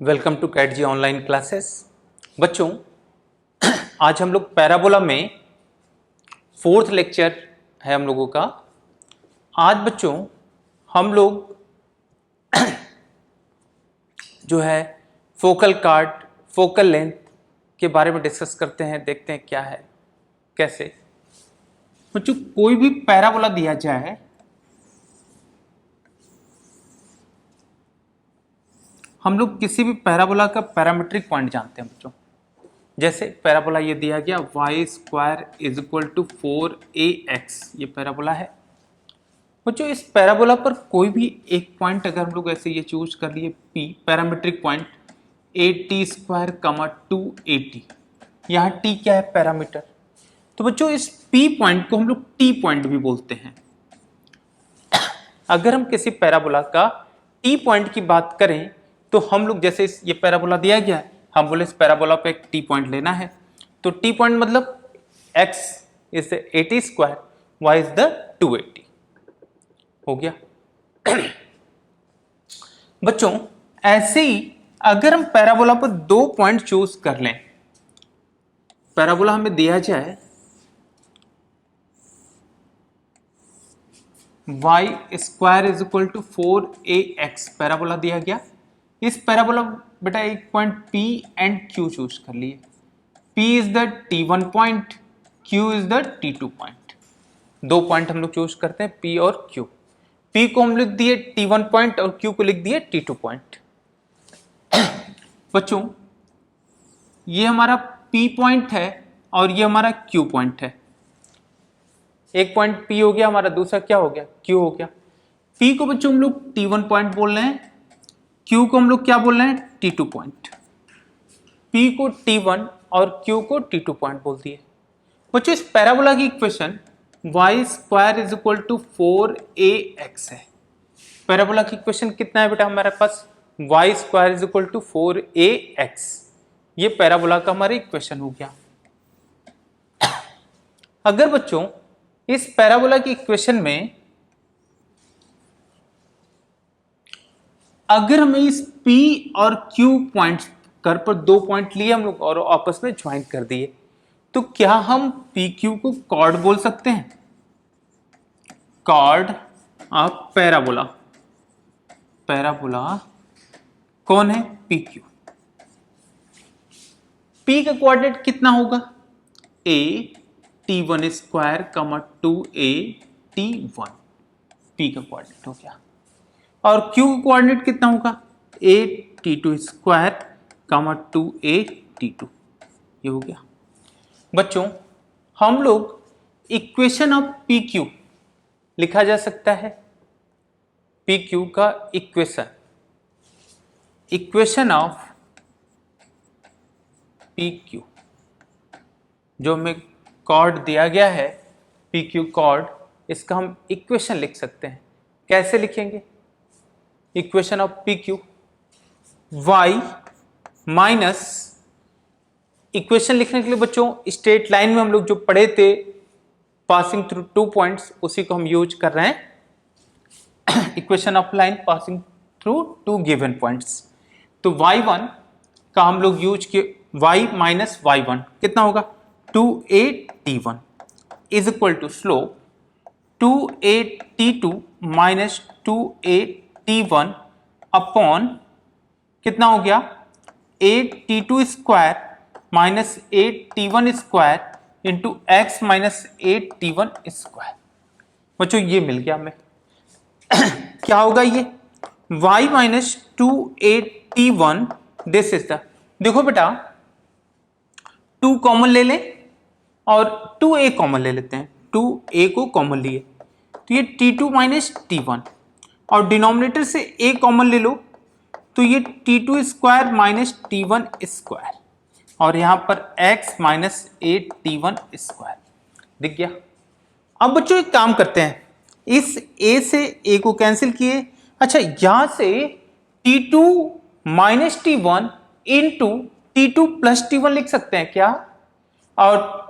Welcome to CAT G online classes. बच्चों, आज हम लोग पैराबोला में 4th लेक्चर है हम लोगों का। आज बच्चों हम लोग जो है फोकल कार्ड, फोकल लेंथ के बारे में डिस्कस करते हैं। देखते हैं क्या है, कैसे। बच्चों, कोई भी पैराबोला दिया जाए, हम लोग किसी भी पैराबोला का पैरामीट्रिक पॉइंट जानते हैं बच्चों। जैसे पैराबोला ये दिया गया y² = 4ax, ये पैराबोला है बच्चों। इस पैराबोला पर कोई भी एक पॉइंट अगर हम लोग ऐसे ये चूज कर लिए P, parametric point at², 2at, यहाँ t क्या है? पैरामीटर। तो बच्चों इस P पॉइंट को हम लोग T पॉइंट भी बोलते हैं। अगर हम किसी पैराबोला का T पॉइंट की बात करें तो हम लोग जैसे ये पैराबोला दिया गया है, हम बोले इस पैराबोला पे एक T पॉइंट लेना है। तो T पॉइंट मतलब x is the 80², y is the 280। हो गया। बच्चों ऐसे ही अगर हम पैराबोला पर दो पॉइंट चूज कर लें, पैराबोला हमें दिया जाए y² = 4ax, पैराबोला दिया गया। इस पैराबोला बेटा एक point P and Q choose कर लिए। P is the T1 point, Q is the T2 point. दो पॉइंट हम लोग चूज करते हैं, P और Q। P को हम लिख दिए T1 पॉइंट और Q को लिख दिए T2 पॉइंट। बच्चों ये हमारा P पॉइंट है और ये हमारा Q पॉइंट है। एक पॉइंट P हो गया हमारा, दूसरा क्या हो गया? Q हो गया। P को बच्चों हम लोग T1 पॉइंट बोल रहे हैं, Q को हम लोग क्या बोल रहे हैं? T2 point. P को T1 और Q को T2 पॉइंट बोल दिए। बच्चों इस पैराबोला की इक्वेशन y² = 4ax है। पैराबोला की इक्वेशन कितना है बेटा हमारे पास? y² = 4ax। ये पैराबोला का हमारा इक्वेशन हो गया। अगर बच्चों इस पैराबोला की इक्वेशन में अगर हमें इस P और Q पॉइंट्स कर पर दो पॉइंट लिए हम लोग और आपस में ज्वाइन कर दिए, तो क्या हम PQ को कॉर्ड बोल सकते हैं? Cord of parabola. पैराबोला कौन है? PQ। P का कोऑर्डिनेट कितना होगा? A T1², 2a T1, P का कोऑर्डिनेट हो गया। और Q का कोऑर्डिनेट कितना होगा? a T2², 2a T2, ये हो गया। बच्चों हम लोग इक्वेशन ऑफ PQ लिखा जा सकता है। PQ का इक्वेशन ऑफ PQ, जो हमें कॉर्ड दिया गया है PQ कॉर्ड, इसका हम इक्वेशन लिख सकते हैं। कैसे लिखेंगे equation of PQ? y minus, equation लिखने के लिए बच्चों स्ट्रेट लाइन में हम लोग जो पढ़े थे पासिंग थ्रू 2 पॉइंट्स, उसी को हम यूज कर रहे हैं। Equation of line passing through 2 given points. तो y1 का हम लोग यूज किए, y माइनस y1 कितना होगा? 2a T1 is equal to slope 2a T2 minus 2a T1 upon कितना हो गया? 8T2² minus 8T1² into x minus 8T1²। बच्चों ये मिल गया हमें। क्या होगा ये? y minus 2a this is the, देखो बेटा 2 कॉमन ले लें और 2a कॉमन ले लेते हैं। 2a को कॉमन लिए तो ये T2 माइनस T1, और डिनोमिनेटर से a कॉमन ले लो तो ये T2² माइनस T1², और यहां पर x माइनस 8T1² दिख गया। अब बच्चों एक काम करते हैं, इस a से a को कैंसिल किए। अच्छा यहां से T2 minus T1 into T2 plus T1 लिख सकते हैं क्या? और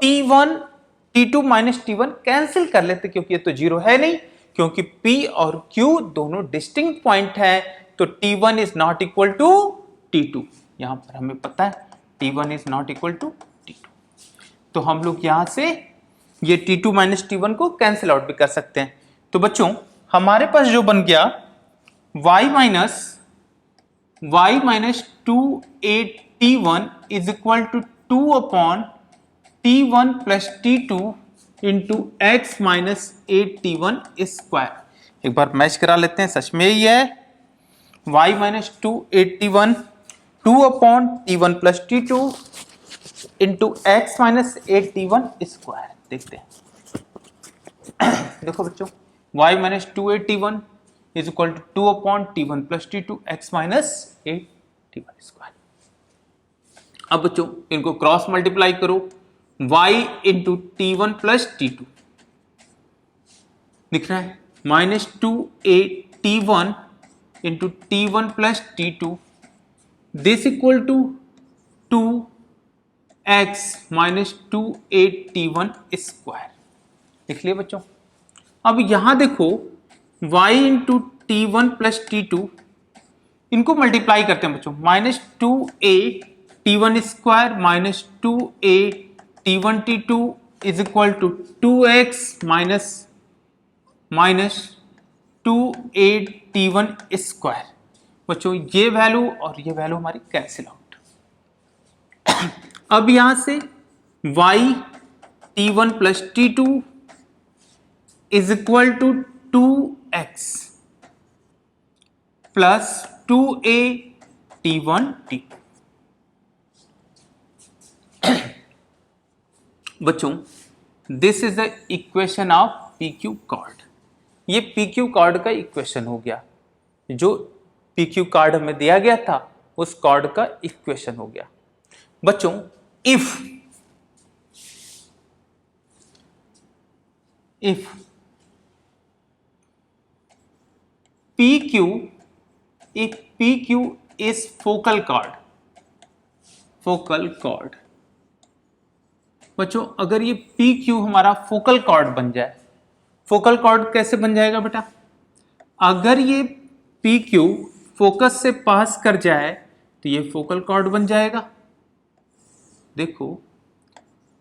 T2 माइनस T1 कैंसिल कर लेते क्योंकि ये तो जीरो है नहीं, क्योंकि P और Q दोनों डिस्टिंक्ट पॉइंट हैं। तो T1 is not equal to T2। यहाँ पर हमें पता है T1 is not equal to T2, तो हम लोग यहाँ से ये T2 माइनस T1 को कैंसिल आउट भी कर सकते हैं। तो बच्चों हमारे पास जो बन गया y minus 2a is equal to 2 upon T1 plus T2 into x minus 8T1 square. एक बार मैच करा लेते हैं, सच में ही है y minus 2 2 upon T1 plus T2 into x minus 8T1 square. देखते हैं देखो बच्चों y minus 2 is equal to 2 upon T1 plus T2 x minus 8T1 square. अब बच्चों इनको क्रॉस मल्टीप्लाई करो, y into T1 plus T2 दिख रहा है minus 2a into T1 plus T2 this equal to 2x minus 2a square. लिख लिया बच्चों। अब यहां देखो y into T1 plus T2 इनको मल्टीप्लाई करते हैं बच्चों, minus 2a square minus 2a is equal to 2x minus 2a square. बच्चों ये वैल्यू और ये वैल्यू हमारी कैंसिल आउट। अब यहां से T1 plus T2 is equal to 2x plus 2a T2। बच्चों this is the equation of PQ chord. ये PQ कार्ड का इक्वेशन हो गया, जो PQ कार्ड हमें दिया गया था उस कार्ड का इक्वेशन हो गया। बच्चों if PQ is focal chord. बच्चों अगर ये PQ हमारा फोकल कार्ड बन जाए, फोकल कार्ड कैसे बन जाएगा बेटा? अगर ये PQ फोकस से पास कर जाए तो ये फोकल कार्ड बन जाएगा। देखो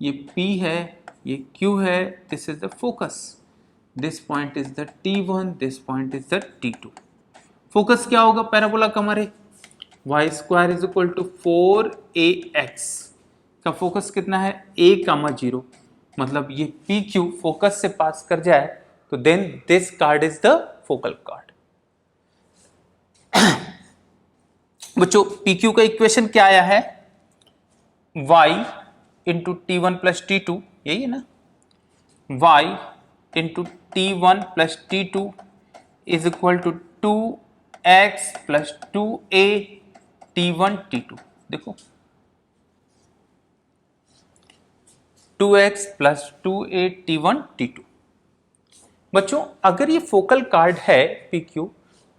ये P है, ये Q है, this is the focus, this point is the T1, this point is the T2। Focus क्या होगा पैराबोला का हमारे? y square is equal to 4ax का फोकस कितना है? a,0, मतलब ये PQ फोकस से पास कर जाए तो then this chord is the focal chord. बच्चों PQ का इक्वेशन क्या आया है? y into T1 plus T2, यही है ना, y into T1 plus T2 is equal to 2x plus 2a T2। देखो 2x प्लस 2a T2। बच्चों अगर ये फोकल कार्ड है PQ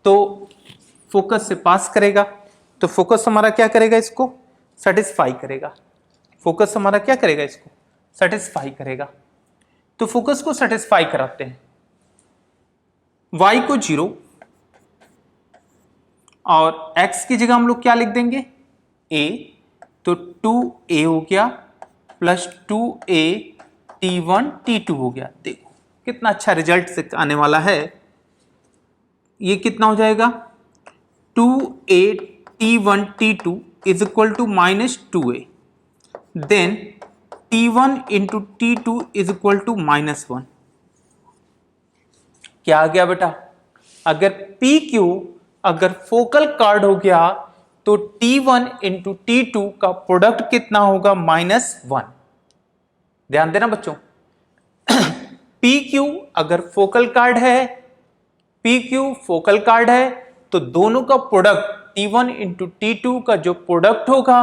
तो फोकस से पास करेगा, तो फोकस हमारा क्या करेगा? इसको सेटिस्फाई करेगा। फोकस हमारा क्या करेगा? इसको सेटिस्फाई करेगा। तो फोकस को सेटिस्फाई कराते हैं, y को 0 और x की जगह हम लोग क्या लिख देंगे? a, तो 2a हो गया प्लस 2a T2 हो गया। देखो कितना अच्छा रिजल्ट आने वाला है। ये कितना हो जाएगा? 2a T2 is equal to minus 2a, then T1 into T2 is equal to -1। क्या आ गया बेटा? अगर PQ अगर फोकल कार्ड हो गया तो T1 इंटू T2 का प्रोडक्ट कितना होगा? -1। ध्यान देना बच्चों, PQ अगर फोकल कार्ड है, PQ फोकल कार्ड है तो दोनों का प्रोडक्ट T1 इंटू T2 का जो प्रोडक्ट होगा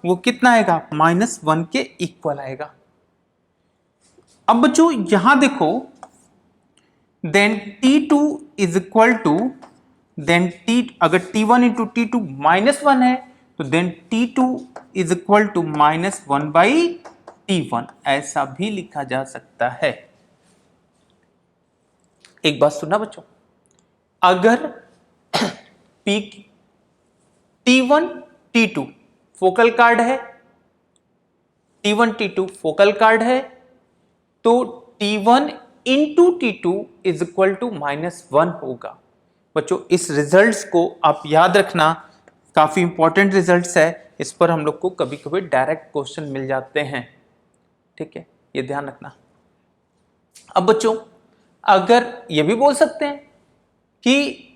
वो कितना आएगा? -1 के इक्वल आएगा। अब बच्चों यहां देखो, then T2 is equal to, then अगर T1 इंटू T2 -1 है तो then T2 is equal to -1 by T1, ऐसा भी लिखा जा सकता है। एक बात सुनना बच्चों, अगर T1 T2 फोकल कार्ड है, T1 T2 फोकल कार्ड है, तो T1 into T2 is equal to -1 होगा। बच्चों इस रिजल्ट्स को आप याद रखना, काफी इंपॉर्टेंट रिजल्ट्स है, इस पर हम लोग को कभी कभी डायरेक्ट क्वेश्चन मिल जाते हैं, ठीक है, ये ध्यान रखना। अब बच्चों अगर ये भी बोल सकते हैं कि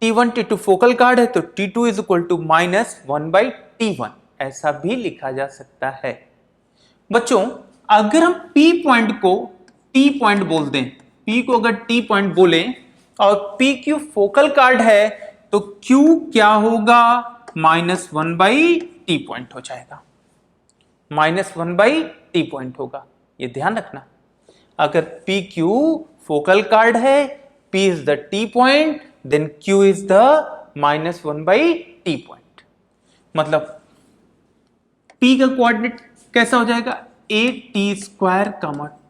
T1 T2 फोकल कार्ड है तो T2 is equal to -1/T1, ऐसा भी लिखा जा सकता है। बच्चों अगर हम P पॉइंट को T पॉइंट बोल दें, P को अगर T पॉइंट बोले और PQ फोकल कार्ड है तो Q क्या होगा, -1/T पॉइंट हो जाएगा, -1/T पॉइंट होगा, ये ध्यान रखना। अगर PQ फोकल कार्ड है, P is the T point, then Q is the -1/T point. मतलब P का कोऑर्डिनेट कैसा हो जाएगा, AT²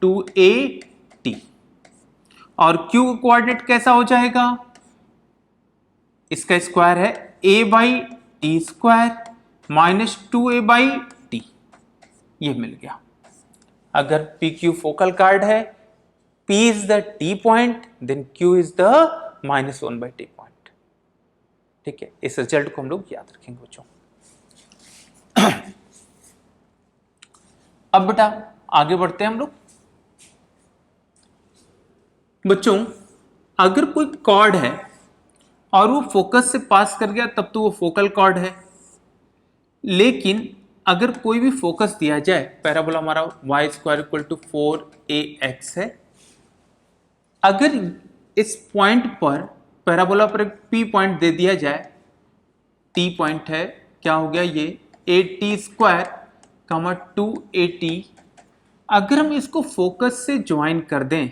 2AT, और Q का कोऑर्डिनेट कैसा हो जाएगा, इसका स्क्वायर है A/T² -2A/T, ये मिल गया। अगर PQ फोकल कार्ड है, P is the T point, then Q is the -1/T point, ठीक है। इस रिजल्ट को हम लोग याद रखेंगे बच्चों। अब बेटा आगे बढ़ते हैं हम लोग। बच्चों अगर कोई कॉर्ड है और वो फोकस से पास कर गया तब तो वो फोकल कॉर्ड है, लेकिन अगर कोई भी फोकस दिया जाए, पैराबोला हमारा y² = 4ax है, अगर इस पॉइंट पर पैराबोला पर एक P पॉइंट दे दिया जाए, T पॉइंट है, क्या हो गया ये AT² 2AT, अगर हम इसको फोकस से ज्वाइन कर दें,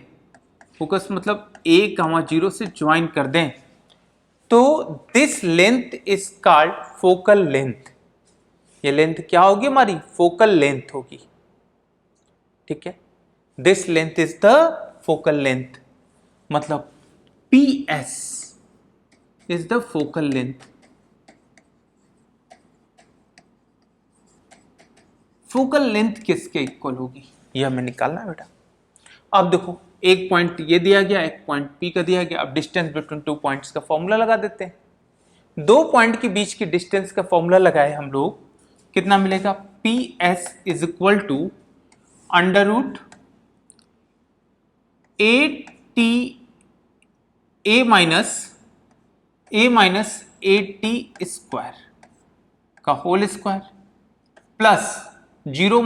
फोकस मतलब A, 0 से ज्वाइन कर दें, तो this length is called focal length. ये लेंथ क्या होगी हमारी, फोकल लेंथ होगी, ठीक है। This length is the focal length, मतलब PS is the focal length. Focal length किसके इक्वल होगी, यह हमें निकालना है बेटा। अब देखो एक पॉइंट ये दिया गया, एक पॉइंट P का दिया गया, अब डिस्टेंस बिटवीन टू पॉइंट्स का फॉर्मूला लगा देते हैं। दो पॉइंट के बीच की डिस्टेंस का फॉर्मूला लगाए हम लोग, कितना मिलेगा, PS is equal to √ A-AT² का होल स्क्वायर प्लस 0 -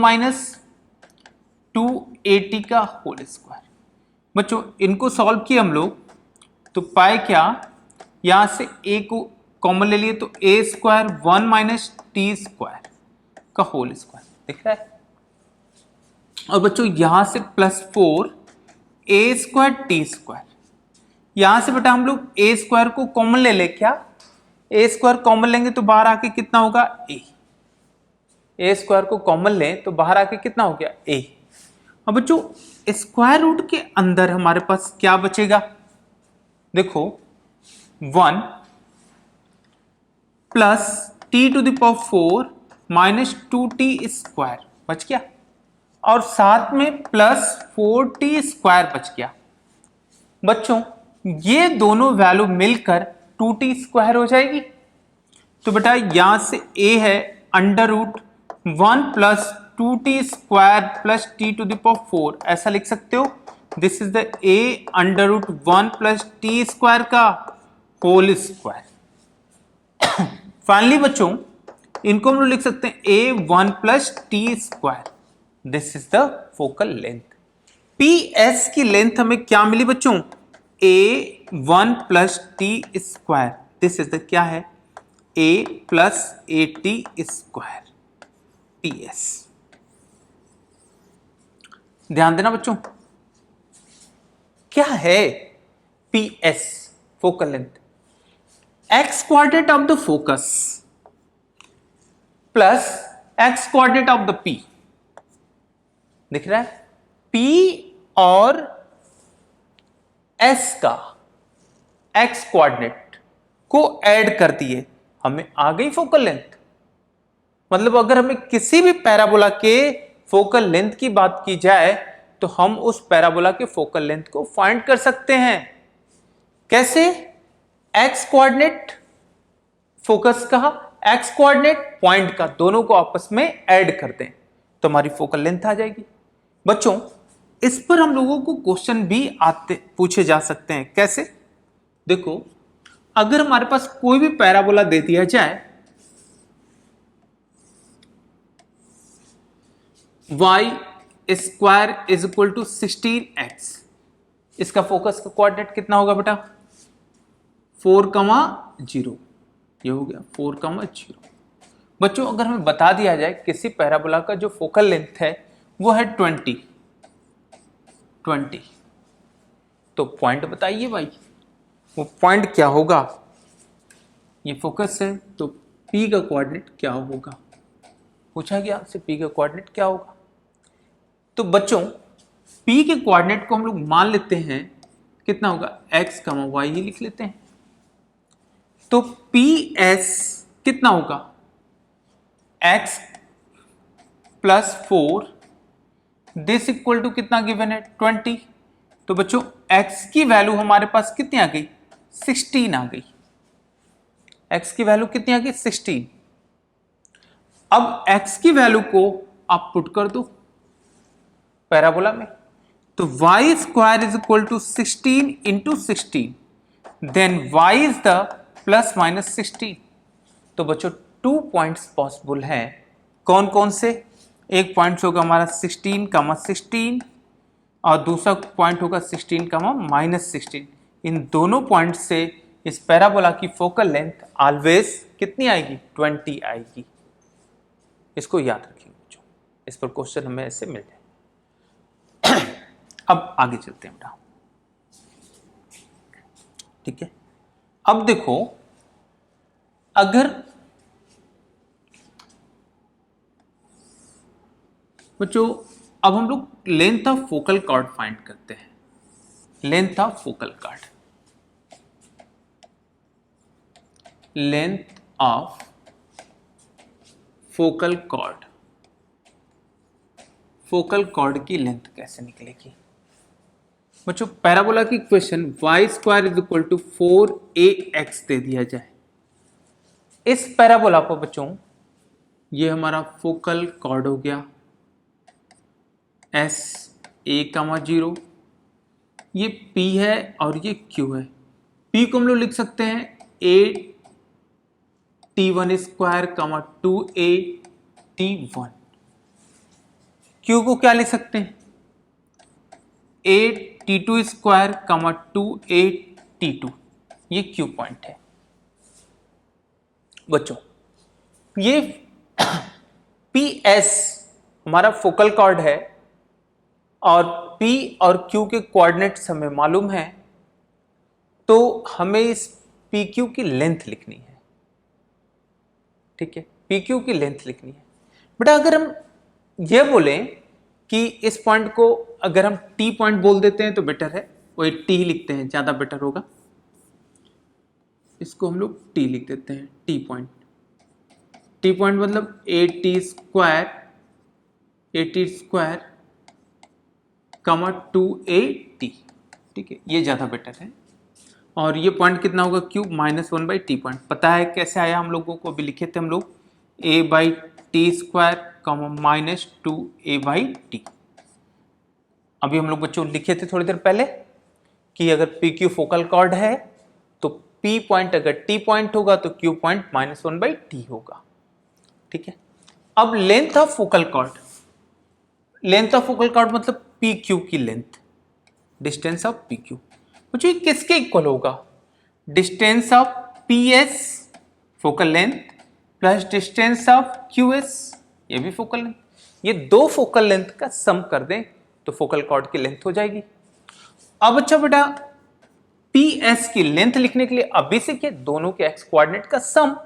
2AT का होल स्क्वायर। बच्चों इनको सॉल्व किया हम लोग तो पाए क्या, यहां से A को कॉमन ले लिए तो A² 1 - T² का होल स्क्वायर दिख रहा है। और बच्चों यहां से +4 A² T², यहां से बेटा हम लोग A² को कॉमन ले ले, क्या A² कॉमन लेंगे तो बाहर आके कितना होगा A² को कॉमन लें तो बाहर आके कितना हो गया A। अब बच्चों स्क्वायर रूट के अंदर हमारे पास क्या बचेगा, देखो 1 + T⁴ -2T² बच गया, और साथ में +4T² बच गया। बच्चों ये दोनों वैल्यू मिलकर 2T² हो जाएगी। तो बेटा यहां से A है √1 + 2T² + T⁴, ऐसा लिख सकते हो। This is the A √1 + T² का होल स्क्वायर। फाइनली बच्चों इनको हम लोग लिख सकते हैं A1 + T²। This is the focal length. PS की लेंथ हमें क्या मिली बच्चों, A1 + T²। This is the क्या है, A + AT², PS। ध्यान देना बच्चों, क्या है PS focal length, x coordinate of the focus plus x coordinate of the P, दिख रहा है, P और S का x कोऑर्डिनेट को ऐड कर दिए, हमें आ गई फोकल लेंथ। मतलब अगर हमें किसी भी पैराबोला के फोकल लेंथ की बात की जाए तो हम उस पैराबोला के फोकल लेंथ को फाइंड कर सकते हैं। कैसे? एक्स कोऑर्डिनेट फोकस का, एक्स कोऑर्डिनेट पॉइंट का, दोनों को आपस में ऐड कर दें तो हमारी फोकल लेंथ आ जाएगी। बच्चों इस पर हम लोगों को क्वेश्चन भी पूछे जा सकते हैं। कैसे? देखो, अगर हमारे पास कोई भी पैराबोला दे दिया जाए, y square is equal to 16x, इसका फोकस का कोऑर्डिनेट कितना होगा बेटा? 4,0, ये हो गया 4,0। बच्चों अगर हमें बता दिया जाए किसी पैराबोला का जो फोकल लेंथ है वो है 20, तो पॉइंट बताइए भाई, वो पॉइंट क्या होगा? ये फोकस है तो P का कोऑर्डिनेट क्या होगा? पूछा गया आपसे P का कोऑर्डिनेट क्या होगा। तो बच्चों P के कोऑर्डिनेट को हम लोग मान लेते हैं कितना होगा, x, y ही लिख लेते हैं। तो PS कितना होगा? x plus 4, this equal to कितना गिवन है? 20। तो बच्चों x की वैल्यू हमारे पास कितनी आ गई? 16 आ गई। x की वैल्यू कितनी आ गई? 16। अब x की वैल्यू को आप पुट कर दो पैराबोला में, तो y square is equal to 16 into 16, then y is the plus minus 16। तो बच्चों 2 पॉइंट्स पॉसिबल हैं। कौन कौन से? एक पॉइंट होगा हमारा 16,16 और दूसरा पॉइंट होगा 16,-16। इन दोनों पॉइंट से इस पैराबोला की फोकल लेंथ ऑलवेज कितनी आएगी? 20 आएगी। इसको याद रखिए बच्चों, इस पर क्वेश्चन हमें ऐसे मिल जाए। अब आगे चलते हैं बेटा, ठीक है। अब देखो, अगर बच्चों अब हम लोग length of focal chord find करते हैं। Length of focal chord, length of focal chord, focal chord की लेंथ कैसे निकलेगी? बच्चों पैराबोला की equation y square is equal to 4ax दे दिया जाए, इस पैराबोला को बच्चों ये हमारा फोकल कॉर्ड हो गया S a,0, ये P है और ये Q है। P को हम लोग लिख सकते हैं a(t1 स्क्वायर, 2a(t1). Q को क्या लिख सकते हैं? a(t2 square, 2a(t2). ये Q पॉइंट है। बच्चों ये PS हमारा फोकल कॉर्ड है और P और Q के कोऑर्डिनेट्स हमें मालूम है, तो हमें इस PQ की लेंथ लिखनी है, ठीक है। PQ की लेंथ लिखनी है बेटा। अगर हम ये बोलें कि इस पॉइंट को अगर हम T पॉइंट बोल देते हैं तो बेटर है, वही T लिखते हैं, ज्यादा बेटर होगा। इसको हम लोग T लिख देते हैं, T पॉइंट। T पॉइंट मतलब a(t स्क्वायर, 2a(t), ठीक है, ये ज्यादा बेटर है। और ये पॉइंट कितना होगा? Q -1/t point. पता है कैसे आया? हम लोगों को अभी लिखे थे हम लोग a/t स्क्वायर, -2a/t। अभी हम लोग बच्चों लिखे थे थोड़ी देर पहले कि अगर PQ फोकल कॉर्ड है तो P पॉइंट अगर T पॉइंट होगा तो Q पॉइंट -1/t होगा, ठीक है। अब length of focal chord, length of focal cord मतलब PQ की लेंथ, डिस्टेंस ऑफ PQ। मुझे किसके इक्वल होगा? Distance of PS focal length plus distance of QS, ये भी फोकल लेंथ। ये दो फोकल लेंथ का सम कर दें तो फोकल कॉर्ड की लेंथ हो जाएगी। अब अच्छा बेटा, PS की लेंथ लिखने के लिए अभी से क्या, दोनों के x कोऑर्डिनेट का सम,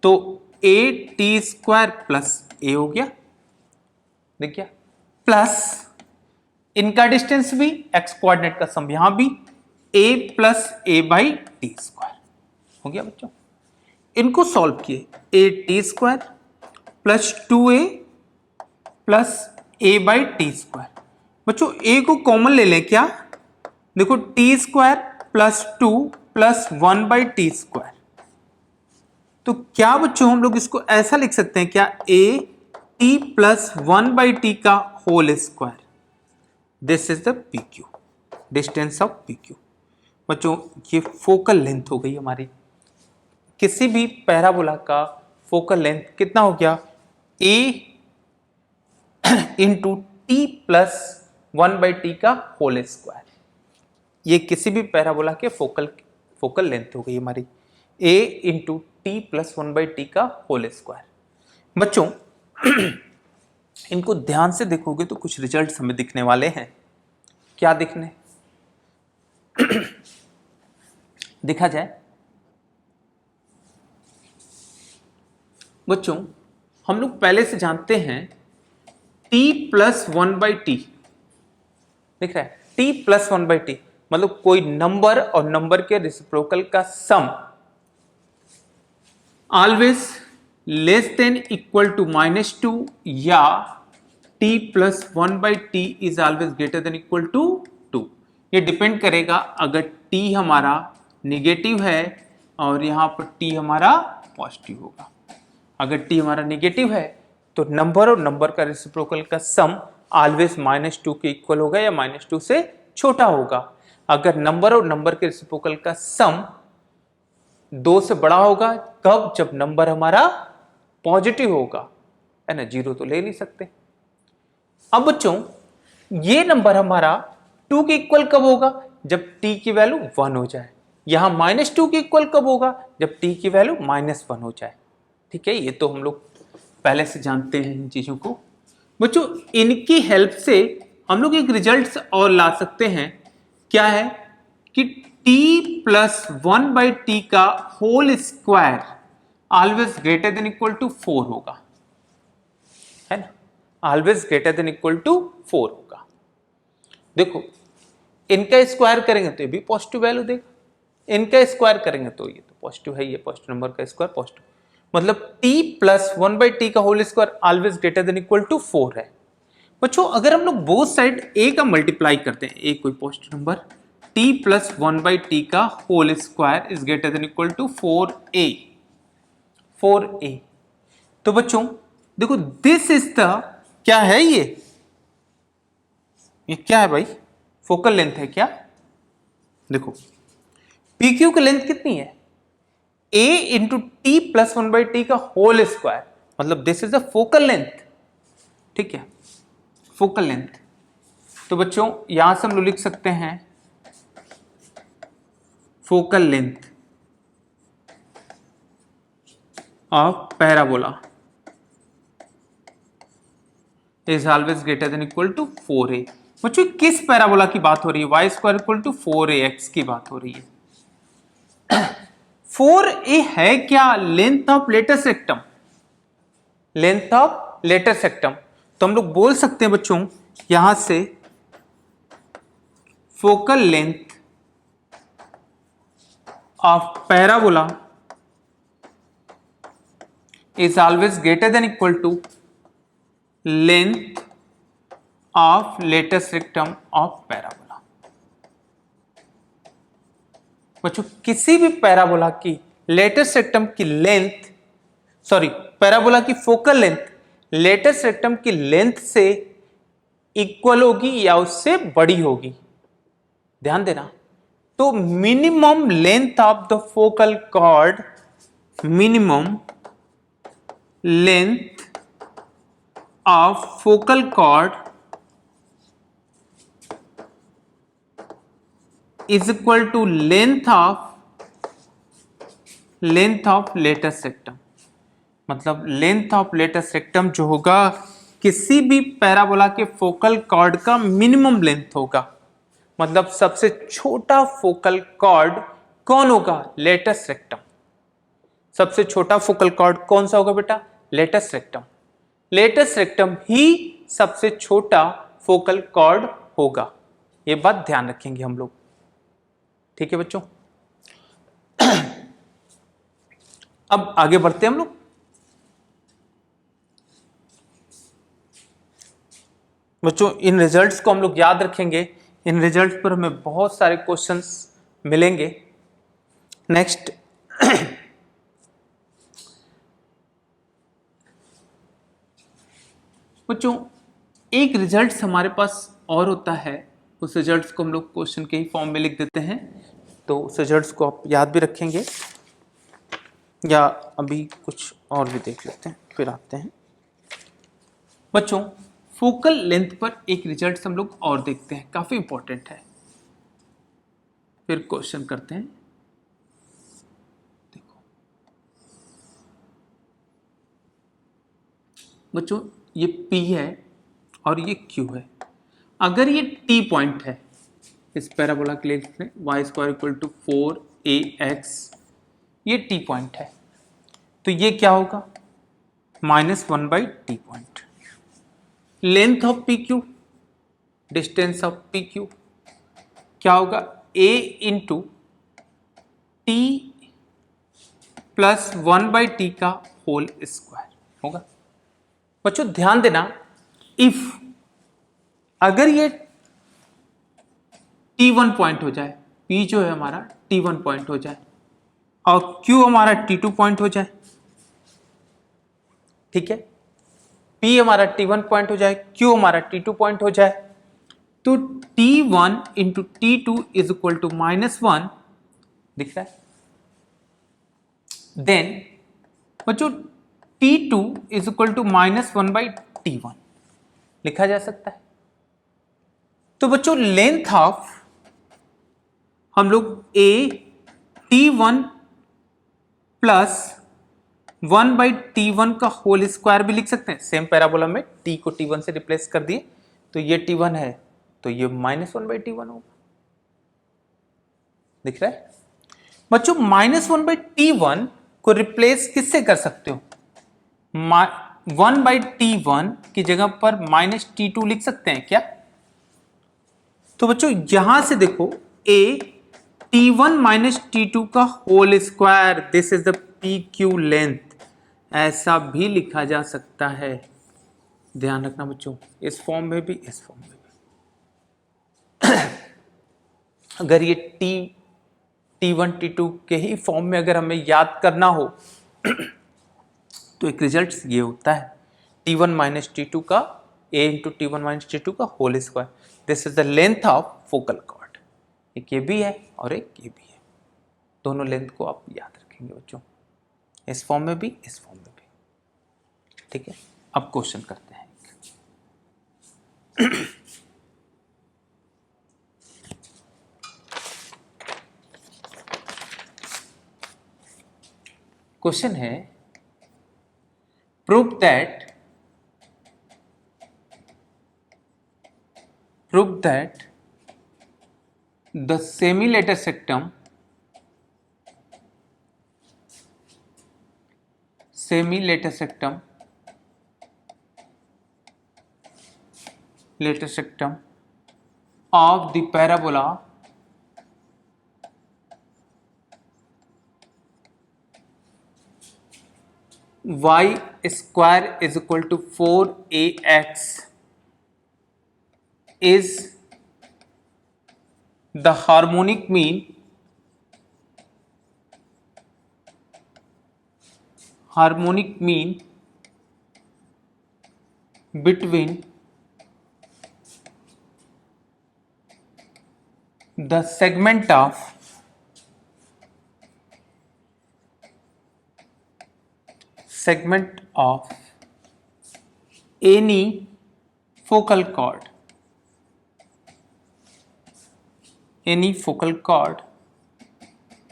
तो a(t स्क्वायर प्लस a हो गया, देखिए, प्लस इनका डिस्टेंस भी, x कोऑर्डिनेट का सम यहां भी a प्लस a/t स्क्वायर हो गया बच्चों। इनको सॉल्व किए, a(t square plus 2a plus a by T square. बच्चों a को कॉमन ले लें क्या, देखो T square plus 2 plus 1 by T square. तो क्या बच्चों हम लोग इसको ऐसा लिख सकते हैं क्या, a T plus 1 by T का whole square. This is the P Q, distance of P Q. बच्चों ये फोकल लेंथ हो गई हमारी, किसी भी पैराबोला का फोकल लेंथ कितना हो गया, a into T plus 1 by T का होल स्क्वायर। ये किसी भी पैराबोला के फोकल लेंथ हो गई हमारी, a into T plus 1 by T का होल स्क्वायर। बच्चों इनको ध्यान से देखोगे तो कुछ रिजल्ट्स हमें दिखने वाले हैं। क्या दिखने दिखा जाए बच्चों, हम लोग पहले से जानते हैं t प्लस 1 बाई टी, दिख रहा है t प्लस 1 बाई टी मतलब कोई नंबर और नंबर के रेसिप्रोकल का sum always less than equal to -2 या t plus 1 by T is always greater than equal to 2। ये डिपेंड करेगा अगर t हमारा निगेटिव है और यहां पर t हमारा पॉजिटिव होगा। अगर t हमारा निगेटिव है तो नंबर और नंबर का रेसिप्रोकल का सम ऑलवेज -2 के इक्वल होगा या -2 से छोटा होगा। अगर नंबर और नंबर के रेसिप्रोकल का सम 2 से बड़ा होगा, कब, जब नंबर हमारा पॉजिटिव होगा, है ना, 0 तो ले नहीं सकते। अब बच्चों ये नंबर हमारा 2 के इक्वल कब होगा, जब t की वैल्यू 1 हो जाए। यहां -2 के इक्वल कब होगा, जब t की वैल्यू -1 हो जाए। ठीक है, ये तो हम लोग पहले से जानते हैं इन चीजों को। बच्चों इनकी हेल्प से हम लोग एक रिजल्ट और ला सकते हैं, क्या है कि t प्लस 1 बाई टी का whole square always greater than equal to 4 होगा, है ना, always greater than equal to 4 होगा। देखो इनका स्क्वायर करेंगे तो ये भी पॉजिटिव वैल्यू देगा, इनका स्क्वायर करेंगे तो ये तो पॉजिटिव है, ये पॉजिटिव नंबर का स्क्वायर पॉजिटिव, मतलब t प्लस 1 बाई टी का whole square always greater than equal to 4 है। बच्चों अगर हम लोग बोथ साइड a का मल्टीप्लाई करते हैं, a कोई positive number, t plus 1 by T का whole square is greater than equal to 4a। तो बच्चों देखो दिस इज द, क्या है ये क्या है भाई, फोकल लेंथ है क्या। देखो PQ की लेंथ कितनी है, a into T plus 1 by T का होल स्क्वायर, मतलब this is the focal length. ठीक है, फोकल लेंथ। तो बच्चों यहां से हम लोग लिख सकते हैं focal length of parabola is always greater than equal to 4a। बच्चों किस पैराबोला की बात हो रही है, y square equal to 4ax की बात हो रही है। 4a है क्या, length of latus rectum, length of latus rectum. तो हम लोग बोल सकते हैं बच्चों यहां से focal length of parabola is always greater than equal to length of latus rectum of parabola. बच्चों किसी भी पैराबोला की लेटेस्ट रेक्टम की लेंथ, सॉरी पैराबोला की फोकल लेंथ लेटेस्ट रेक्टम की लेंथ से इक्वल होगी या उससे बड़ी होगी, ध्यान देना। तो minimum length of the focal cord, minimum length of focal chord is equal to length of latus rectum. मतलब लेंथ ऑफ लेटेस्ट रेक्टम जो होगा किसी भी पैराबोला के फोकल कॉर्ड का मिनिमम लेंथ होगा। मतलब सबसे छोटा फोकल कॉर्ड कौन होगा, लेटेस्ट रेक्टम। सबसे छोटा फोकल कॉर्ड कौन सा होगा बेटा, लेटेस्ट रेक्टम। लेटेस्ट रेक्टम ही सबसे छोटा फोकल कॉर्ड होगा, ये बात ध्यान रखेंगे हम लोग। ठीक है बच्चों, अब आगे बढ़ते हैं हम लोग। बच्चों इन रिजल्ट्स को हम लोग याद रखेंगे, इन रिजल्ट्स पर हमें बहुत सारे क्वेश्चंस मिलेंगे। नेक्स्ट बच्चों एक रिजल्ट्स हमारे पास और होता है, उस रिजल्ट्स को हम लोग क्वेश्चन के ही फॉर्म में लिख देते हैं, तो उस रिजल्ट्स को आप याद भी रखेंगे, या अभी कुछ और भी देख लेते हैं फिर आते हैं। बच्चों फोकल लेंथ पर एक रिजल्ट हम लोग और देखते हैं, काफी इंपॉर्टेंट है, फिर क्वेश्चन करते हैं। देखो बच्चों ये P है और ये Q है। अगर ये T पॉइंट है, इस पैराबोला के लिए लिखते हैं y² = 4ax, ये T पॉइंट है, तो ये क्या होगा -1/T point. Length of PQ, distance of PQ क्या होगा a into T plus 1/T का होल स्क्वायर होगा। बच्चों ध्यान देना, इफ अगर ये T1 पॉइंट हो जाए, P जो है हमारा T1 पॉइंट हो जाए और Q हमारा T2 पॉइंट हो जाए, ठीक है, P हमारा T1 पॉइंट हो जाए, Q हमारा T2 पॉइंट हो जाए, तो T1 into T2 is equal to -1 दिख रहा है। देन बच्चों T2 is equal to -1/T1 लिखा जा सकता है। तो बच्चों लेंथ ऑफ हम लोग A T1 प्लस 1/T1 का होल स्क्वायर भी लिख सकते हैं। सेम पैराबोला में T को T1 से रिप्लेस कर दिए, तो ये T1 है तो ये -1/T1 होगा, दिख रहा है। बच्चों -1/T1 को रिप्लेस किससे कर सकते हो, 1/T1 की जगह पर -T2 लिख सकते हैं क्या। तो बच्चों यहां से देखो A T1 -T2 का whole square, this is the PQ length, ऐसा भी लिखा जा सकता है। ध्यान रखना बच्चों, इस फॉर्म में भी, इस फॉर्म में भी। अगर ये T1 T2 के ही फॉर्म में अगर हमें याद करना हो तो एक रिजल्ट ये होता है T1 - T2 का A इंटू T1 - T2 का whole square, this is the length of focal chord. एक ये भी है और एक ये भी है, दोनों लेंथ को आप याद रखेंगे बच्चों, इस फॉर्म में भी, इस फॉर्म में भी, ठीक है। अब क्वेश्चन करते हैं। क्वेश्चन है prove that the semi-later sectum of the parabola y² is equal to 4ax is the harmonic mean between the segment of any focal chord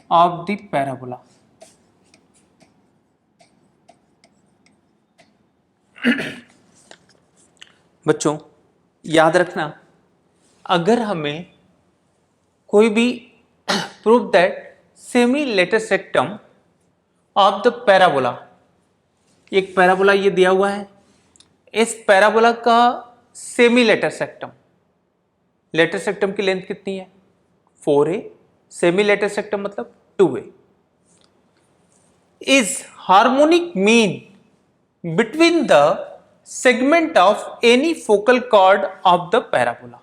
of the parabola। बच्चों याद रखना, अगर हमें कोई भी prove that semi-later sectum of the parabola, एक parabola ये दिया हुआ है, इस पैराबोला का सेमी-लेटर सेक्टम, लेटर सेक्टम की लेंथ कितनी है 4a, सेमी-लेटर सेक्टम मतलब 2a, is harmonic mean between the segment of any focal chord of the parabola.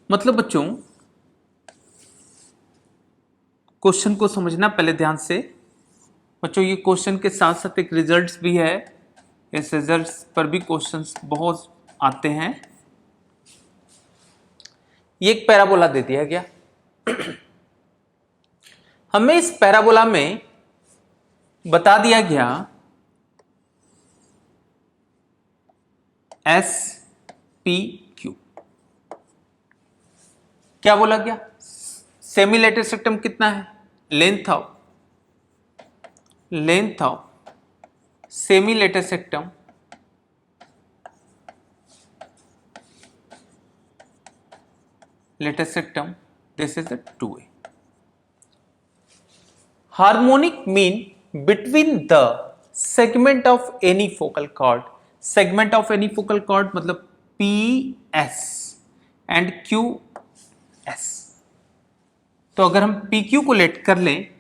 मतलब बच्चों क्वेश्चन को समझना पहले ध्यान से। बच्चों ये क्वेश्चन के साथ साथ एक रिजल्ट्स भी है, इस रिजल्ट्स पर भी क्वेश्चंस बहुत आते हैं। ये एक पैराबोला दे दिया गया, हमें इस पैराबोला में बता दिया गया एस पी क्यू। क्या बोला गया? सेमी लेटर सेक्टम कितना है? Length of semi latus सेक्टम this is the 2a। Harmonic mean between the segment of any focal cord. Segment of any focal cord मतलब PS एंड QS। तो अगर हम PQ को लेट कर लें,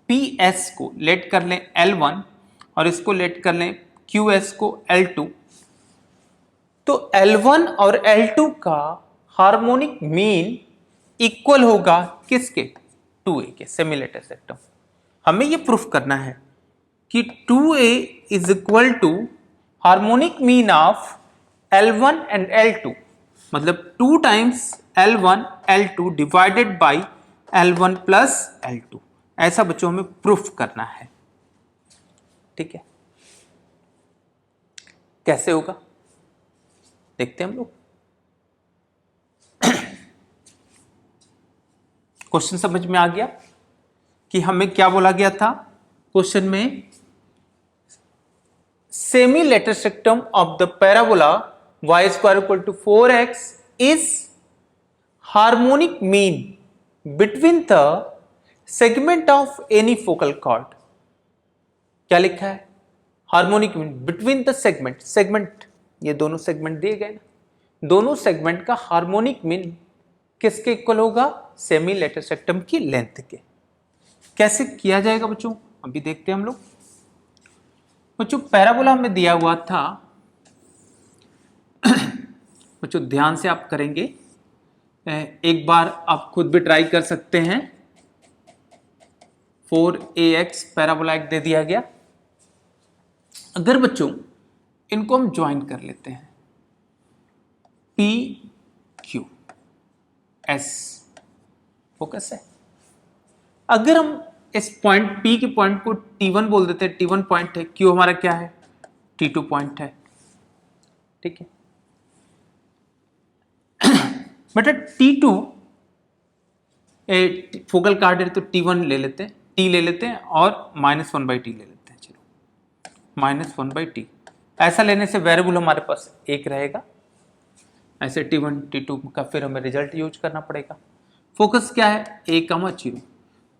PS को लेट कर लें L1 और इसको लेट कर लें QS को L2, तो L1 और L2 का हार्मोनिक मीन इक्वल होगा किसके? 2a के, सेमी लेटर सेक्टम। हमें ये प्रूफ करना है कि 2a is equal to harmonic mean of L1 and L2, मतलब 2 times L1 L2 divided by L1 plus L2। ऐसा बच्चों हमें प्रूफ करना है, ठीक है। कैसे होगा देखते हैं हम लोग। क्वेश्चन समझ में आ गया कि हमें क्या बोला गया था क्वेश्चन में? Semi latus rectum of the parabola y square equal to 4x is harmonic mean between the segment of any focal chord. क्या लिखा है? Harmonic mean between the segment, ये दोनों सेगमेंट दिए गए ना, दोनों सेगमेंट का हार्मोनिक मीन किसके इक्वल होगा? सेमी लेटर सेक्टम की लेंथ के। कैसे किया जाएगा बच्चों अभी देखते हैं हम लोग। बच्चों पैराबोला हमें दिया हुआ था, बच्चों ध्यान से आप करेंगे, एक बार आप खुद भी ट्राई कर सकते हैं। 4ax पैराबोला एक दे दिया गया। अगर बच्चों इनको हम ज्वाइन कर लेते हैं, PQ S फोकस है। अगर हम इस पॉइंट P के पॉइंट को T1 बोल देते हैं, T1 पॉइंट है, Q हमारा क्या है? T2 पॉइंट है, ठीक है। बेटा T2 फोकल कार्ड है तो T1 ले लेते हैं, T ले लेते हैं और -1/T ले लेते हैं। चलो -1/T, ऐसा लेने से वेरिएबल हमारे पास एक रहेगा। ऐसे T1 T2 का फिर हमें रिजल्ट यूज करना पड़ेगा। फोकस क्या है? a, 0।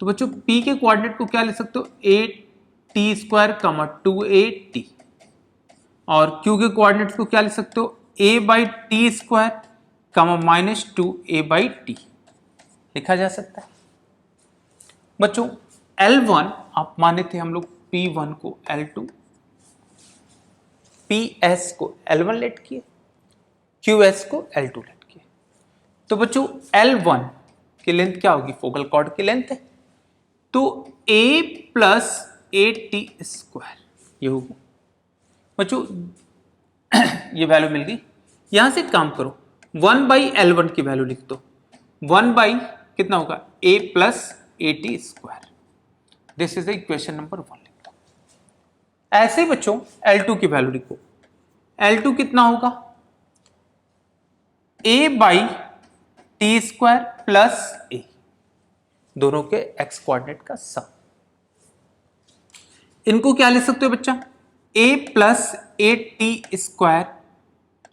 तो बच्चों P के कोऑर्डिनेट को क्या ले सकते हो? a_t², 2at। और Q के कोऑर्डिनेट्स को क्या ले सकते हो? a/t², -2a/t लिखा जा सकता है। बच्चों L1 आप माने थे हम लोग P1 को L2, PS को L1 लेट किए, QS को L2 लेट किए। तो बच्चों L1 की लेंथ क्या होगी? फोकल कॉर्ड की लेंथ है, तो a + at² ये होगी। बच्चों ये वैल्यू मिल गई। यहां से काम करो, 1/L1 की वैल्यू लिख दो। 1 कितना होगा? a + at²। This is equation number 1 लिख दो। ऐसे बच्चों L2 की वैल्यू लिखो। L2 कितना होगा? a/t² + a, दोनों के x कोऑर्डिनेट का सम। इनको क्या ले सकते हो बच्चा? a + at²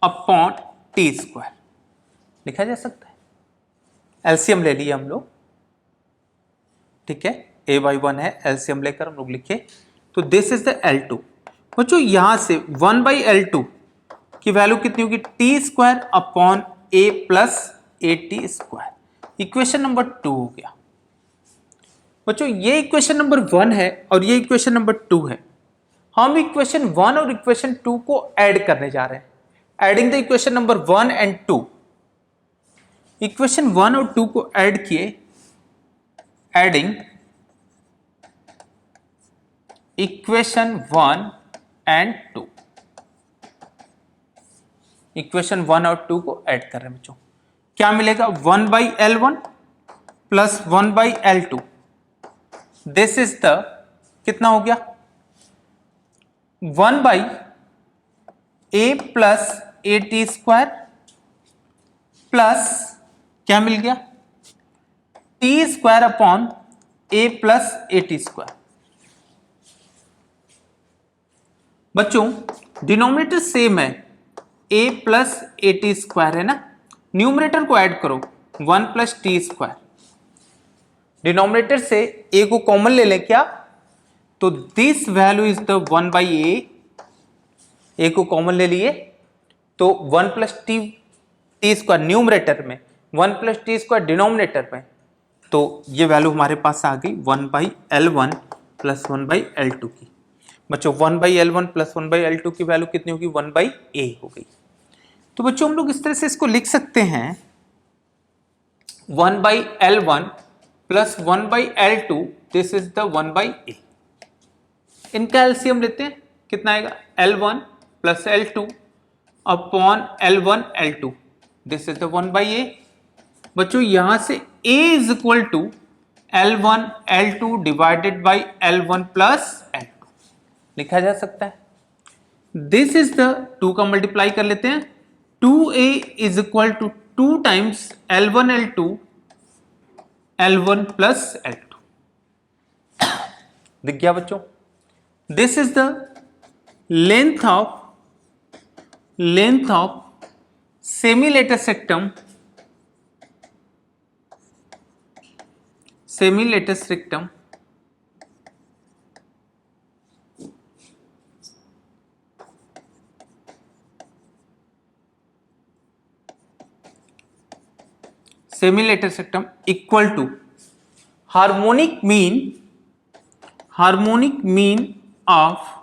अपॉन t² लिखा जा सकता है। एलसीएम ले लिया हम लोग, ठीक है। a/1 है, एलसीएम लेकर हम लोग लिखे, तो दिस इज द L2। बच्चों यहां से 1/L2 की वैल्यू कितनी होगी? t² upon a + at²। Equation number 2 हो गया। बच्चों ये इक्वेशन नंबर 1 है और ये इक्वेशन नंबर 2 है। हम इक्वेशन 1 और इक्वेशन 2 को ऐड करने जा रहे हैं। Adding the equation number 1 and 2। Equation 1 और 2 को ऐड किए, एडिंग इक्वेशन 1 एंड 2। इक्वेशन 1 और 2 को ऐड कर रहे हैं बच्चों। क्या मिलेगा? 1/L1 plus 1/L2। This is the, कितना हो गया? 1/A प्लस AT² प्लस क्या मिल गया? T² upon A plus AT²। बच्चों डिनोमिनेटर सेम है, A प्लस AT² है ना। न्यूमरेटर को ऐड करो, 1 प्लस T²। डिनोमिनेटर से A को कॉमन ले लें क्या? तो this value is the 1/A। A को कॉमन ले लिए तो 1 प्लस T² न्यूमरेटर में, 1 प्लस T² डिनोमिनेटर में, तो ये वैल्यू हमारे पास आ गई 1/L1 प्लस 1/L2 की। बच्चों 1/L1 प्लस 1/L2 की वैल्यू कितनी होगी? 1/A हो गई। तो बच्चों हम लोग इस तरह से इसको लिख सकते हैं, 1/L1 plus 1/L2, this is the 1/A। इनका एलसीएम लेते हैं, कितना आएगा? L1 plus L2 upon L1 L2, this is the 1/A। बच्चों यहां से A is equal to L1 L2 divided by L1 plus L2 लिखा जा सकता है। दिस इज द 2 का मल्टीप्लाई कर लेते हैं, 2A is equal to 2 times L1 L2 L1 plus L2। दिख गया बच्चों? This is the length of semi-latus rectum, semi-latus rectum equal to harmonic mean of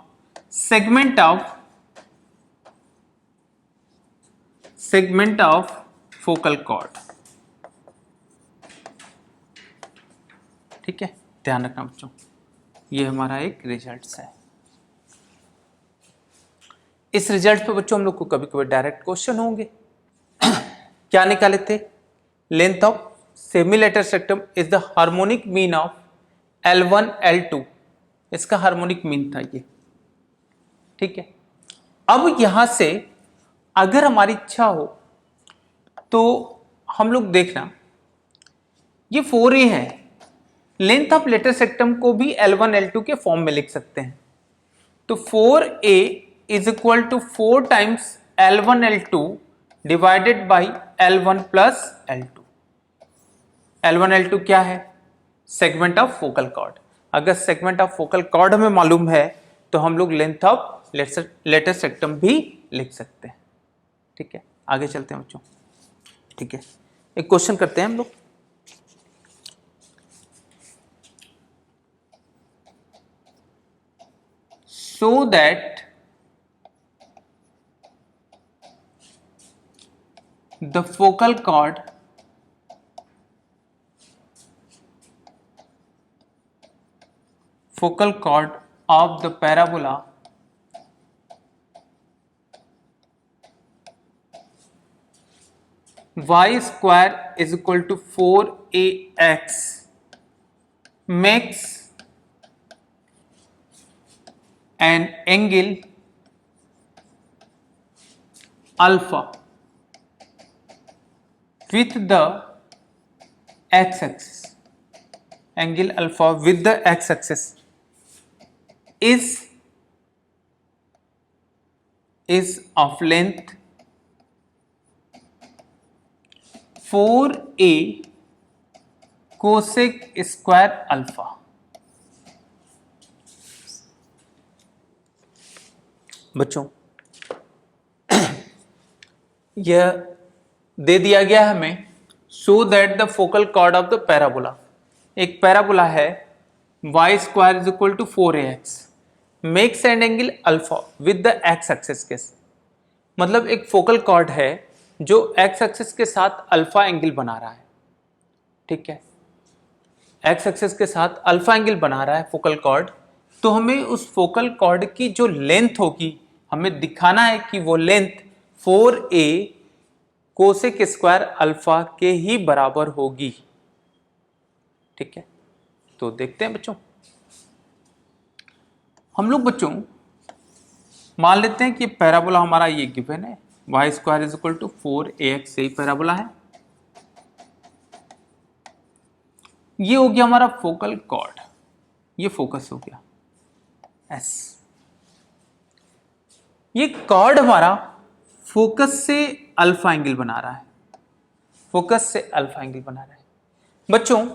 segment of focal chord। ठीक है, ध्यान रखना बच्चों, ये हमारा एक रिजल्ट है। इस रिजल्ट पे बच्चों हम लोग को कभी कभी डायरेक्ट क्वेश्चन होंगे। क्या निकाले थे? Length of semi-latus rectum is the harmonic mean of L1 L2, इसका हार्मोनिक मीन था ये। ठीक है, अब यहां से अगर हमारी इच्छा हो तो हम लोग देखना, ये 4A है, लेंथ ऑफ लेटर सेक्टम को भी L1 L2 के फॉर्म में लिख सकते हैं। तो 4A is equal to 4 times L1 L2 divided by L1 plus L2। L1 L2 क्या है? Segment of focal chord. अगर सेगमेंट ऑफ फोकल कॉर्ड हमें मालूम है तो हम लोग लेंथ ऑफ लेटर सेक्टम भी लिख सकते हैं। ठीक है, आगे चलते हैं बच्चों। ठीक है, एक क्वेश्चन करते हैं हम लोग। so that the focal chord of the parabola y square is equal to 4ax makes an angle alpha with the x-axis. Angle alpha with the x-axis is of length 4a cosec square alpha। बच्चों यह दे दिया गया हमें, so that the focal chord of the parabola, एक parabola है y square is equal to 4ax, makes an angle alpha with the x axis के, मतलब एक फोकल कॉर्ड है जो एक्स एक्सिस के साथ अल्फा एंगल बना रहा है, ठीक है, एक्स एक्सिस के साथ अल्फा एंगल बना रहा है फोकल कॉर्ड। तो हमें उस फोकल कॉर्ड की जो लेंथ होगी, हमें दिखाना है कि वो length 4a cosec square alpha के ही बराबर होगी, ठीक है। तो देखते हैं बच्चों, हम लोग बच्चों मान लेते हैं कि पैराबोला हमारा ये गिवन है, y square is equal to 4ax, सही पैराबोला है। ये हो गया हमारा फोकल कॉर्ड, ये फोकस हो गया एस। ये कॉर्ड हमारा फोकस से अल्फा एंगल बना रहा है, फोकस से अल्फा एंगल बना रहा है बच्चों।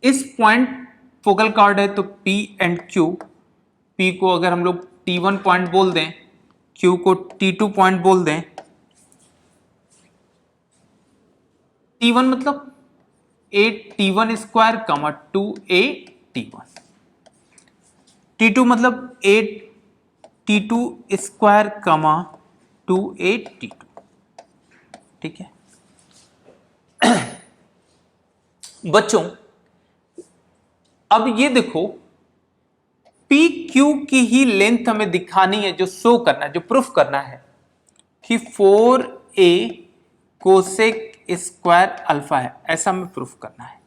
इस पॉइंट फोकल कॉर्ड है तो P एंड Q, P को अगर हम लोग T1 पॉइंट बोल दें, Q को T2 पॉइंट बोल दें। T1 मतलब 8T1 स्क्वायर कमा 2AT1, T2 मतलब 8T2 स्क्वायर कमा 2AT2, ठीक है बच्चों। अब ये देखो, पी क्यू की ही लेंथ हमें दिखानी है, जो शो करना है, जो प्रूफ करना है कि 4a कोसेक स्क्वायर अल्फा है, ऐसा हमें प्रूफ करना है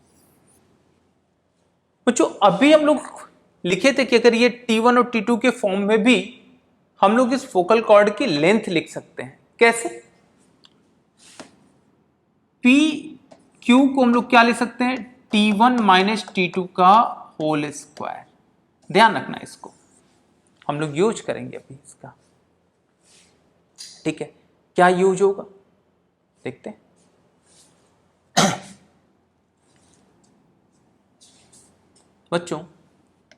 बच्चों। अभी हम लोग लिखे थे कि अगर ये T1 और T2 के फॉर्म में भी हम लोग इस फोकल कॉर्ड की लेंथ लिख सकते हैं। कैसे? पी क्यू को हम लोग क्या लिख सकते हैं, T1 माइनस T2 का होल स्क्वायर। ध्यान रखना, इसको हम लोग यूज करेंगे अभी इसका, ठीक है। क्या यूज होगा देखते हैं बच्चों।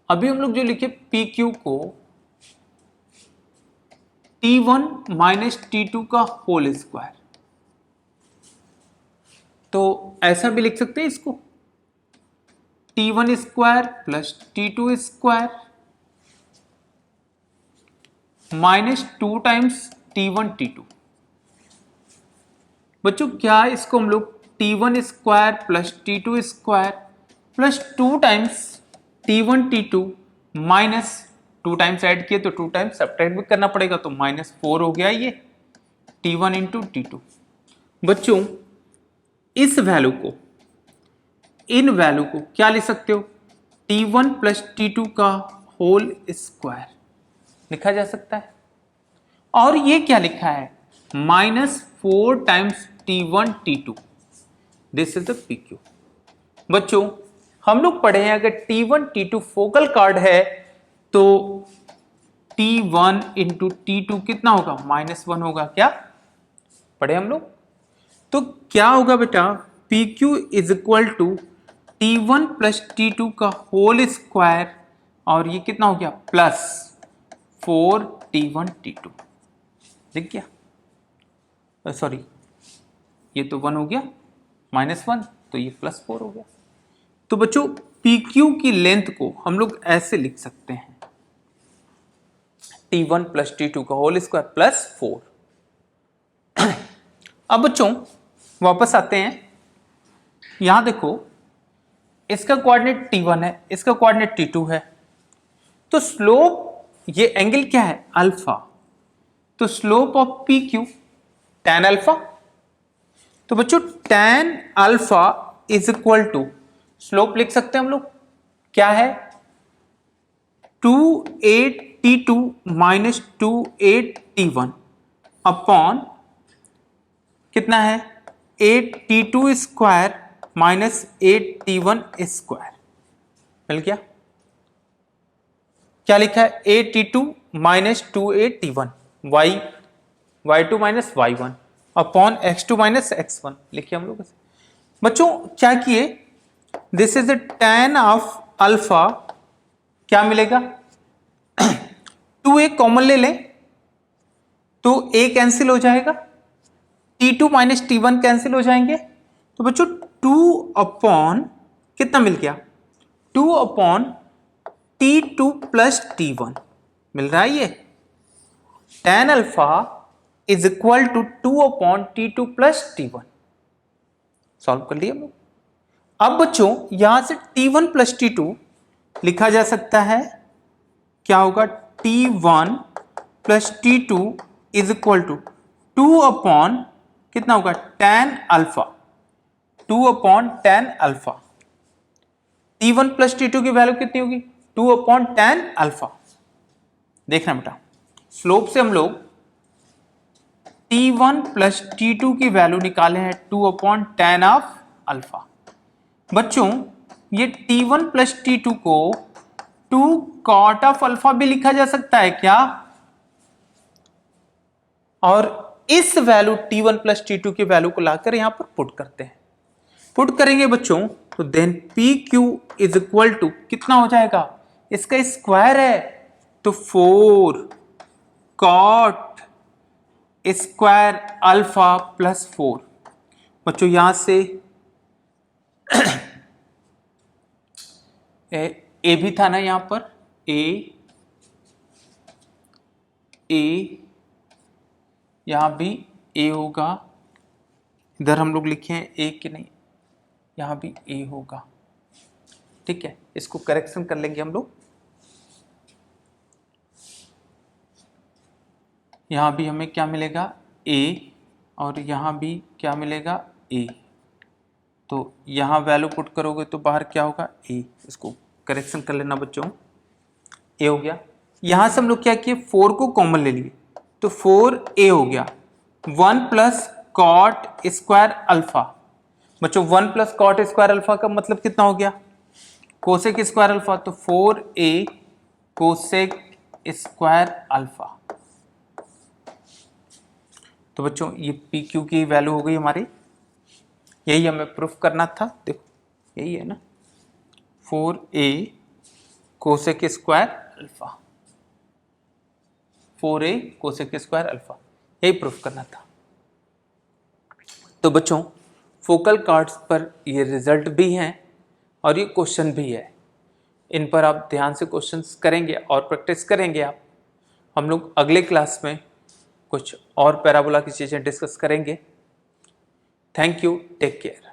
अभी हम लोग जो लिखे पी क्यू को T1 माइनस T2 का होल स्क्वायर, तो ऐसा भी लिख सकते हैं इसको, T1 square plus T2 square minus 2 times T1 T2। बच्चों क्या इसको हम लोग T1 square plus T2 square plus 2 times T1 T2 minus 2 times add किए तो 2 टाइम्स सब्ट्रैक्ट भी करना पड़ेगा, तो -4 हो गया ये T1 इंटू T2। बच्चों इस वैल्यू को, इन वैल्यू को क्या लिख सकते हो, T1 प्लस T2 का होल स्क्वायर लिखा जा सकता है। और ये क्या लिखा है, -4 times T1 T2, this is the PQ। बच्चों हम लोग पढ़े हैं अगर T1 T2 फोकल कॉर्ड है तो T1 इंटू T2 कितना होगा, -1 होगा। क्या पढ़े हम लोग? तो क्या होगा बेटा, PQ is equal to T1 plus T2 का होल स्क्वायर, और ये कितना हो गया प्लस 4 T1 T2, दिख गया, सॉरी ये तो 1 हो गया, -1 तो ये +4 हो गया। तो बच्चों PQ की लेंथ को हम लोग ऐसे लिख सकते हैं, T1 प्लस T2 का होल स्क्वायर प्लस 4। अब बच्चों वापस आते हैं, यहां देखो इसका कोऑर्डिनेट T1 है, इसका कोऑर्डिनेट T2 है, तो स्लोप, ये एंगल क्या है अल्फा, तो slope of PQ tan alpha. तो बच्चों tan alpha is equal to, slope लिख सकते हैं हम लोग, क्या है 2AT2 माइनस 2AT1 अपॉन कितना है 8T2 square minus 8T1 square, मिल गया। क्या लिखा है, AT2 minus 2AT1 y2 minus y1 upon x2 minus x1 लिखिए हम लोग। बच्चों क्या किए, this is the tan of alpha, क्या मिलेगा 2a कॉमन ले लें तो a कैंसिल हो जाएगा, T2 माइनस T1 कैंसिल हो जाएंगे, तो बच्चों 2 अपॉन कितना मिल गया, 2 अपॉन T2 प्लस T1, मिल रहा है ये tan alpha is equal to 2/T2 plus T1। Solve कर लिया हम लोग। अब बच्चों यहां से T1 प्लस T2 लिखा जा सकता है, क्या होगा, T1 plus T2 is equal to 2 कितना होगा, tan alpha, 2/tan alpha. T1 plus T2 की वैल्यू कितनी होगी, 2/tan अल्फा। देखना बेटा, स्लोप से हम लोग T1 प्लस T2 की वैल्यू निकाले हैं 2/tan ऑफ अल्फा। बच्चों ये T1 प्लस T2 को 2 cot ऑफ अल्फा भी लिखा जा सकता है क्या, और इस वैल्यू T1 प्लस T2 की वैल्यू को लाकर यहां पर पुट करते हैं। पुट करेंगे बच्चों तो then PQ is equal to कितना हो जाएगा, इसका स्क्वायर है तो 4 cot स्क्वायर अल्फा प्लस 4। बच्चों यहां से ए भी था ना, यहां पर ए यहां भी ए होगा, इधर हम लोग लिखे हैं ए कि नहीं, यहां भी ए होगा। ठीक है, इसको करेक्शन कर लेंगे हम लोग। यहां भी हमें क्या मिलेगा, ए, और यहां भी क्या मिलेगा, ए। तो यहां वैल्यू पुट करोगे तो बाहर क्या होगा, ए। इसको करेक्शन कर लेना बच्चों, ए हो गया। यहां से हम लोग क्या किए, 4 को कॉमन ले लिए तो 4a हो गया। 1 प्लस कॉट स्क्वायर अल्फा। बच्चों 1 प्लस कॉट स्क्वायर अल्फा का मतलब कितना हो गया, कोसेक स्क्वायर अल्फा, तो 4a कोसेक स्क्वायर अल्फा। तो बच्चों ये पी क्यू की वैल्यू हो गई हमारी, यही हमें प्रूफ करना था। देखो यही है ना, 4a cosec square alpha, 4a cosec square alpha, यही प्रूफ करना था। तो बच्चों फोकल कार्ड्स पर ये रिजल्ट भी हैं और ये क्वेश्चन भी है, इन पर आप ध्यान से क्वेश्चंस करेंगे और प्रैक्टिस करेंगे आप। हम लोग अगले क्लास में कुछ और पैराबोला की चीज़ें डिस्कस करेंगे। Thank you, take care.